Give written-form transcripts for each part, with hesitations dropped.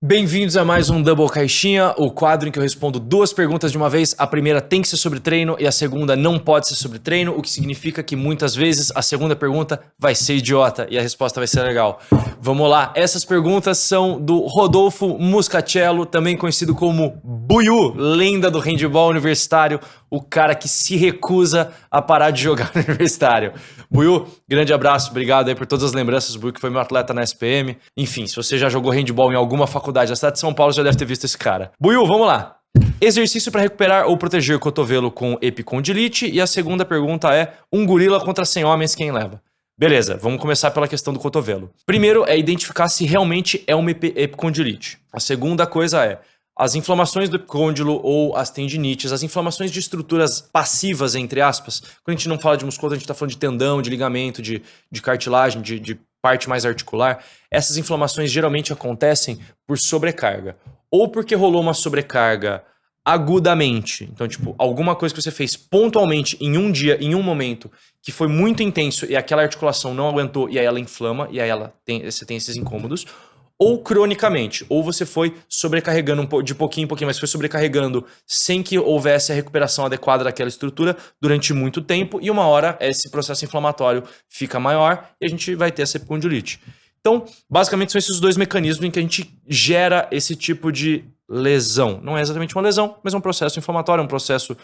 Bem-vindos a mais um Double Caixinha, o quadro em que eu respondo duas perguntas de uma vez. A primeira tem que ser sobre treino e a segunda não pode ser sobre treino, o que significa que muitas vezes a segunda pergunta vai ser idiota e a resposta vai ser legal. Vamos lá, essas perguntas são do Rodolfo Muscatello, também conhecido como Buiú, lenda do handebol universitário, o cara que se recusa a parar de jogar no universitário. Buiú, grande abraço, obrigado aí por todas as lembranças, Buiú, que foi meu atleta na SPM. Enfim, se você já jogou handebol em alguma faculdade da cidade de São Paulo, já deve ter visto esse cara. Buiú, vamos lá. Exercício para recuperar ou proteger o cotovelo com epicondilite. E a segunda pergunta é, um gorila contra 100 homens, quem leva? Beleza, vamos começar pela questão do cotovelo. Primeiro é identificar se realmente é uma epicondilite. A segunda coisa é, as inflamações do epicôndilo ou as tendinites, as inflamações de estruturas passivas, entre aspas, quando a gente não fala de musculatura, a gente está falando de tendão, de ligamento, de cartilagem, de parte mais articular, essas inflamações geralmente acontecem por sobrecarga. Ou porque rolou uma sobrecarga agudamente, então tipo, alguma coisa que você fez pontualmente em um dia, em um momento, que foi muito intenso e aquela articulação não aguentou e aí ela inflama e aí você tem esses incômodos, ou cronicamente, ou você foi sobrecarregando de pouquinho em pouquinho, mas foi sobrecarregando sem que houvesse a recuperação adequada daquela estrutura durante muito tempo, e uma hora esse processo inflamatório fica maior e a gente vai ter essa epicondilite. Então, basicamente são esses dois mecanismos em que a gente gera esse tipo de lesão. Não é exatamente uma lesão, mas é um processo inflamatório, um processo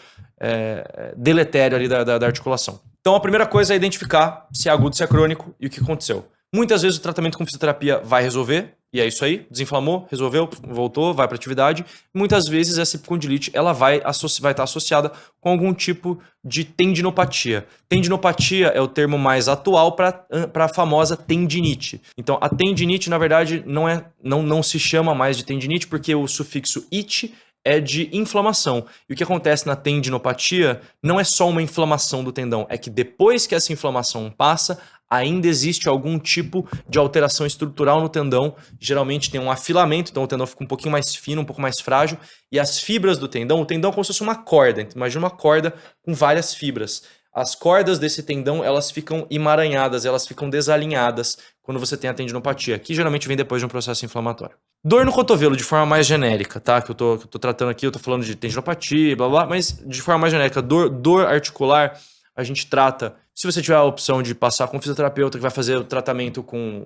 deletério ali da articulação. Então, a primeira coisa é identificar se é agudo, se é crônico e o que aconteceu. Muitas vezes o tratamento com fisioterapia vai resolver, e é isso aí, desinflamou, resolveu, voltou, vai para atividade. Muitas vezes essa epicondilite ela vai estar associada com algum tipo de tendinopatia. Tendinopatia é o termo mais atual para a famosa tendinite. Então a tendinite, na verdade, não se chama mais de tendinite porque o sufixo "it" é de inflamação. E o que acontece na tendinopatia não é só uma inflamação do tendão, é que depois que essa inflamação passa, ainda existe algum tipo de alteração estrutural no tendão. Geralmente tem um afilamento, então o tendão fica um pouquinho mais fino, um pouco mais frágil. E as fibras do tendão, o tendão é como se fosse uma corda. Imagina uma corda com várias fibras. As cordas desse tendão, elas ficam emaranhadas, elas ficam desalinhadas quando você tem a tendinopatia, que geralmente vem depois de um processo inflamatório. Dor no cotovelo, de forma mais genérica, tá? Que eu tô tratando aqui, eu tô falando de tendinopatia, blá blá, mas de forma mais genérica, dor articular, a gente trata. Se você tiver a opção de passar com um fisioterapeuta que vai fazer o tratamento com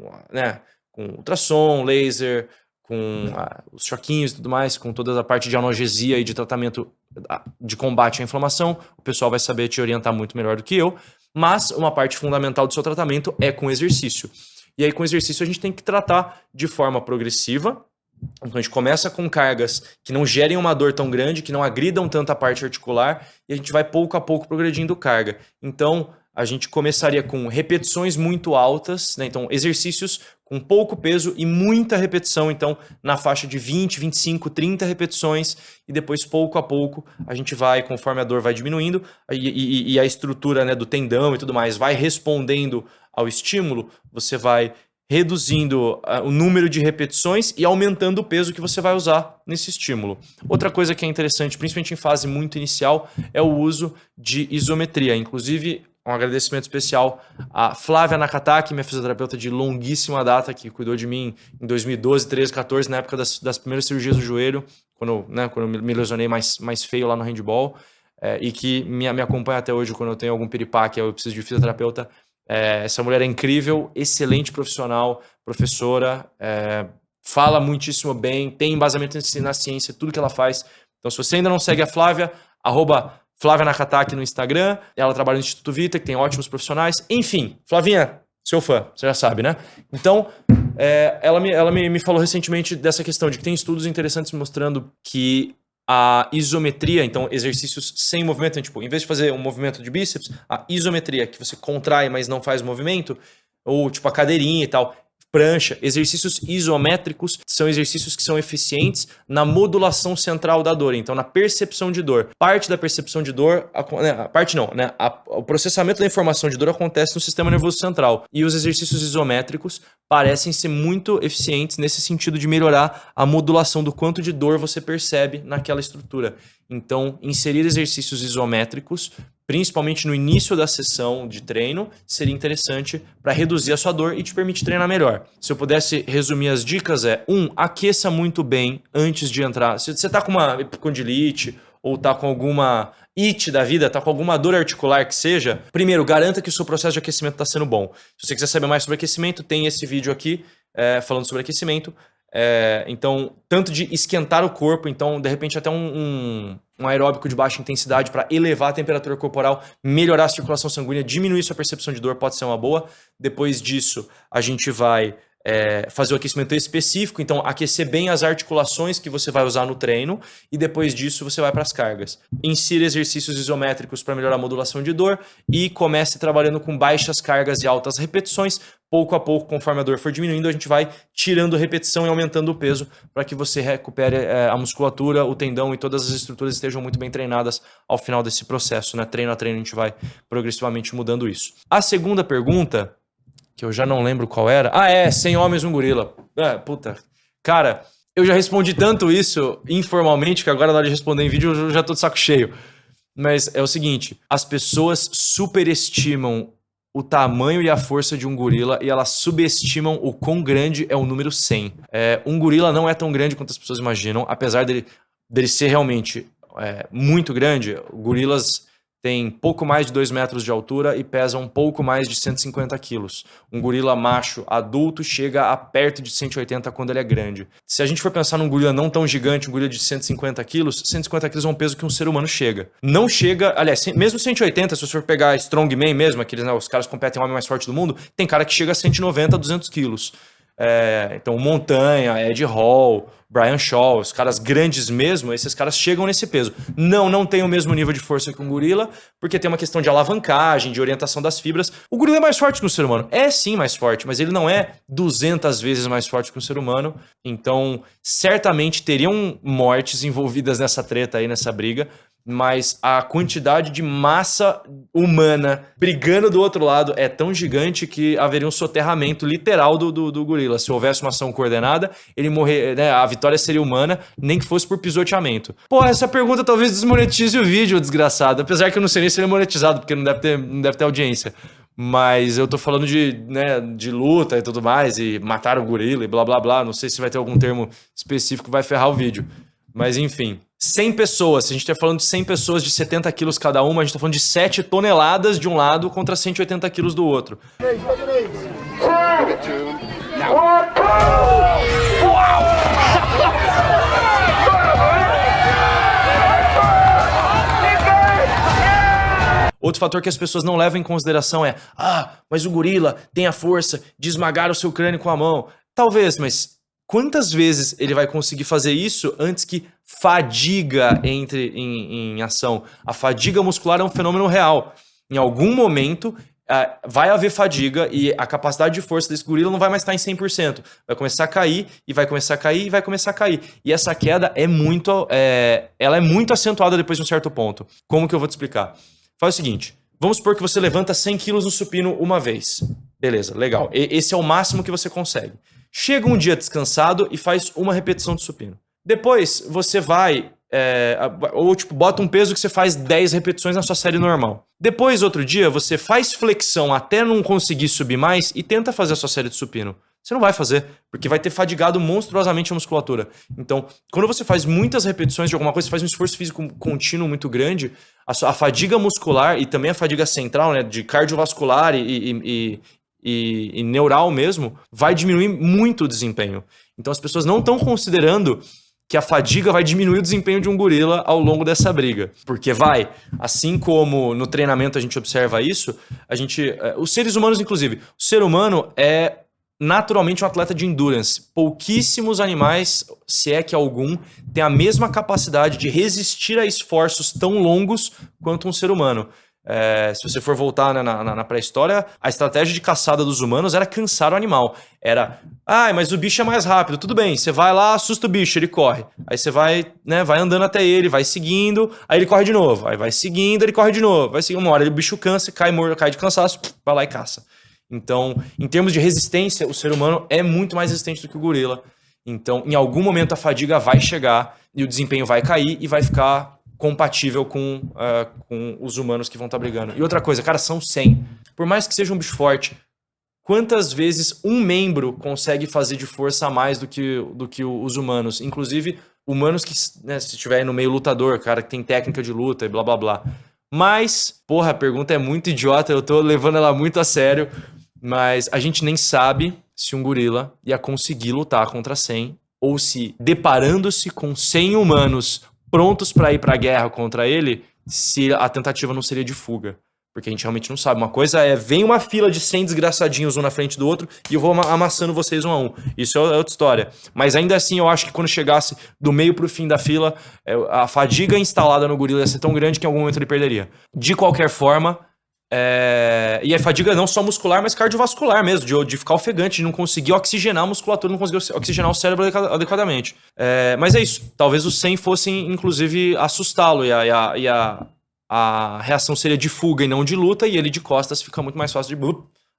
ultrassom, laser, com os choquinhos e tudo mais, com toda a parte de analgesia e de tratamento de combate à inflamação, o pessoal vai saber te orientar muito melhor do que eu, mas uma parte fundamental do seu tratamento é com exercício. E aí com exercício a gente tem que tratar de forma progressiva. Então a gente começa com cargas que não gerem uma dor tão grande, que não agridam tanto a parte articular, e a gente vai pouco a pouco progredindo carga. Então a gente começaria com repetições muito altas, né? Então exercícios com pouco peso e muita repetição, então na faixa de 20, 25, 30 repetições, e depois pouco a pouco a gente vai, conforme a dor vai diminuindo e a estrutura, né, do tendão e tudo mais vai respondendo ao estímulo, você vai reduzindo o número de repetições e aumentando o peso que você vai usar nesse estímulo. Outra coisa que é interessante, principalmente em fase muito inicial, é o uso de isometria. Inclusive, um agradecimento especial a Flávia Nakataki, minha fisioterapeuta de longuíssima data, que cuidou de mim em 2012, 13, 14, na época das primeiras cirurgias do joelho, quando eu me lesionei mais feio lá no handball, e que me acompanha até hoje quando eu tenho algum piripaque, eu preciso de fisioterapeuta. Essa mulher é incrível, excelente profissional, professora, fala muitíssimo bem, tem embasamento na ciência, tudo que ela faz. Então, se você ainda não segue a Flávia, @Flávia Nakataki no Instagram, ela trabalha no Instituto Vita, que tem ótimos profissionais. Enfim, Flavinha, seu fã, você já sabe, né? Então, ela me falou recentemente dessa questão de que tem estudos interessantes mostrando que a isometria, então exercícios sem movimento, tipo, em vez de fazer um movimento de bíceps, a isometria, que você contrai, mas não faz movimento, ou tipo a cadeirinha e tal, prancha, exercícios isométricos são exercícios que são eficientes na modulação central da dor, então na percepção de dor. Parte da percepção de dor, o processamento da informação de dor acontece no sistema nervoso central, e os exercícios isométricos parecem ser muito eficientes nesse sentido de melhorar a modulação do quanto de dor você percebe naquela estrutura. Então, inserir exercícios isométricos principalmente no início da sessão de treino, seria interessante para reduzir a sua dor e te permitir treinar melhor. Se eu pudesse resumir as dicas aqueça muito bem antes de entrar. Se você tá com uma epicondilite ou tá com alguma IT da vida, tá com alguma dor articular que seja, primeiro, garanta que o seu processo de aquecimento está sendo bom. Se você quiser saber mais sobre aquecimento, tem esse vídeo aqui falando sobre aquecimento. Então, tanto de esquentar o corpo, então, de repente, até um aeróbico de baixa intensidade para elevar a temperatura corporal, melhorar a circulação sanguínea, diminuir sua percepção de dor, pode ser uma boa. Depois disso, a gente vai fazer o aquecimento específico, então aquecer bem as articulações que você vai usar no treino e depois disso você vai para as cargas. Insira exercícios isométricos para melhorar a modulação de dor e comece trabalhando com baixas cargas e altas repetições. Pouco a pouco, conforme a dor for diminuindo, a gente vai tirando repetição e aumentando o peso para que você recupere a musculatura, o tendão e todas as estruturas estejam muito bem treinadas ao final desse processo, né? Treino a treino a gente vai progressivamente mudando isso. A segunda pergunta, que eu já não lembro qual era. 100 homens, um gorila. Puta. Cara, eu já respondi tanto isso informalmente que agora na hora de responder em vídeo eu já tô de saco cheio. Mas é o seguinte, as pessoas superestimam o tamanho e a força de um gorila e elas subestimam o quão grande é o número 100. Um gorila não é tão grande quanto as pessoas imaginam, apesar dele ser realmente muito grande. Gorilas têm pouco mais de 2 metros de altura e pesam um pouco mais de 150 quilos. Um gorila macho adulto chega a perto de 180 quando ele é grande. Se a gente for pensar num gorila não tão gigante, um gorila de 150 quilos, 150 quilos é um peso que um ser humano chega. Não chega, aliás, mesmo 180, se você for pegar Strongman mesmo, aqueles, né, os caras competem o homem mais forte do mundo, tem cara que chega a 190, 200 quilos. Então Montanha, Ed Hall, Brian Shaw, os caras grandes mesmo, esses caras chegam nesse peso. Não tem o mesmo nível de força que um gorila, porque tem uma questão de alavancagem, de orientação das fibras. O gorila é mais forte que um ser humano. É sim mais forte, mas ele não é 200 vezes mais forte que um ser humano. Então, certamente teriam mortes envolvidas nessa treta aí, nessa briga. Mas a quantidade de massa humana brigando do outro lado é tão gigante que haveria um soterramento literal do gorila. Se houvesse uma ação coordenada, ele morrer, né, a vitória seria humana, nem que fosse por pisoteamento. Pô, essa pergunta talvez desmonetize o vídeo, desgraçado. Apesar que eu não sei nem se ele é monetizado, porque não deve ter audiência. Mas eu tô falando de luta e tudo mais, e matar o gorila e blá blá blá. Não sei se vai ter algum termo específico que vai ferrar o vídeo. Mas enfim, 100 pessoas, se a gente está falando de 100 pessoas de 70 quilos cada uma, a gente está falando de 7 toneladas de um lado contra 180 quilos do outro. Outro fator que as pessoas não levam em consideração mas o gorila tem a força de esmagar o seu crânio com a mão. Talvez, mas quantas vezes ele vai conseguir fazer isso antes que fadiga entre em ação? A fadiga muscular é um fenômeno real. Em algum momento vai haver fadiga e a capacidade de força desse gorila não vai mais estar em 100%. Vai começar a cair e vai começar a cair e vai começar a cair. E essa queda ela é muito acentuada depois de um certo ponto. Como que eu vou te explicar? Faz o seguinte, vamos supor que você levanta 100 quilos no supino uma vez. Beleza, legal. Esse é o máximo que você consegue. Chega um dia descansado e faz uma repetição de supino. Depois você vai, bota um peso que você faz 10 repetições na sua série normal. Depois, outro dia, você faz flexão até não conseguir subir mais e tenta fazer a sua série de supino. Você não vai fazer, porque vai ter fadigado monstruosamente a musculatura. Então, quando você faz muitas repetições de alguma coisa, você faz um esforço físico contínuo muito grande, a fadiga muscular e também a fadiga central, né, de cardiovascular e neural mesmo, vai diminuir muito o desempenho. Então as pessoas não estão considerando que a fadiga vai diminuir o desempenho de um gorila ao longo dessa briga. Porque assim como no treinamento a gente observa isso, os seres humanos inclusive, o ser humano é naturalmente um atleta de endurance. Pouquíssimos animais, se é que algum, tem a mesma capacidade de resistir a esforços tão longos quanto um ser humano. Se você for voltar na pré-história, a estratégia de caçada dos humanos era cansar o animal. Mas o bicho é mais rápido. Tudo bem, você vai lá, assusta o bicho, ele corre. Aí você vai andando até ele, vai seguindo, aí ele corre de novo. Aí vai seguindo, ele corre de novo. Vai seguindo, uma hora o bicho cansa, cai de cansaço, vai lá e caça. Então, em termos de resistência, o ser humano é muito mais resistente do que o gorila. Então, em algum momento a fadiga vai chegar e o desempenho vai cair e vai ficar compatível com os humanos que vão estar brigando. E outra coisa, cara, são 100. Por mais que seja um bicho forte, quantas vezes um membro consegue fazer de força a mais do que os humanos? Inclusive, humanos que, né, se estiver no meio lutador, cara que tem técnica de luta e blá blá blá. Mas, porra, a pergunta é muito idiota, eu tô levando ela muito a sério, mas a gente nem sabe se um gorila ia conseguir lutar contra 100, ou se, deparando-se com 100 humanos prontos pra ir pra guerra contra ele, se a tentativa não seria de fuga. Porque a gente realmente não sabe. Uma coisa é, vem uma fila de 100 desgraçadinhos um na frente do outro e eu vou amassando vocês um a um. Isso é outra história. Mas ainda assim, eu acho que quando chegasse do meio pro fim da fila, a fadiga instalada no gorila ia ser tão grande que em algum momento ele perderia. De qualquer forma, e a fadiga não só muscular, mas cardiovascular mesmo, de ficar ofegante, de não conseguir oxigenar a musculatura, não conseguir oxigenar o cérebro adequadamente. Mas é isso. Talvez os 100 fossem, inclusive, assustá-lo e a reação seria de fuga e não de luta, e ele de costas fica muito mais fácil de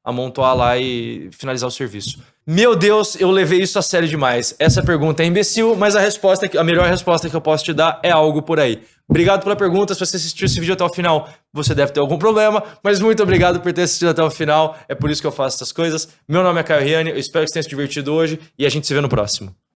amontoar lá e finalizar o serviço. Meu Deus, eu levei isso a sério demais. Essa pergunta é imbecil, mas a melhor resposta que eu posso te dar é algo por aí. Obrigado pela pergunta. Se você assistiu esse vídeo até o final, você deve ter algum problema, mas muito obrigado por ter assistido até o final. É por isso que eu faço essas coisas. Meu nome é Caio Riani, eu espero que você tenha se divertido hoje e a gente se vê no próximo.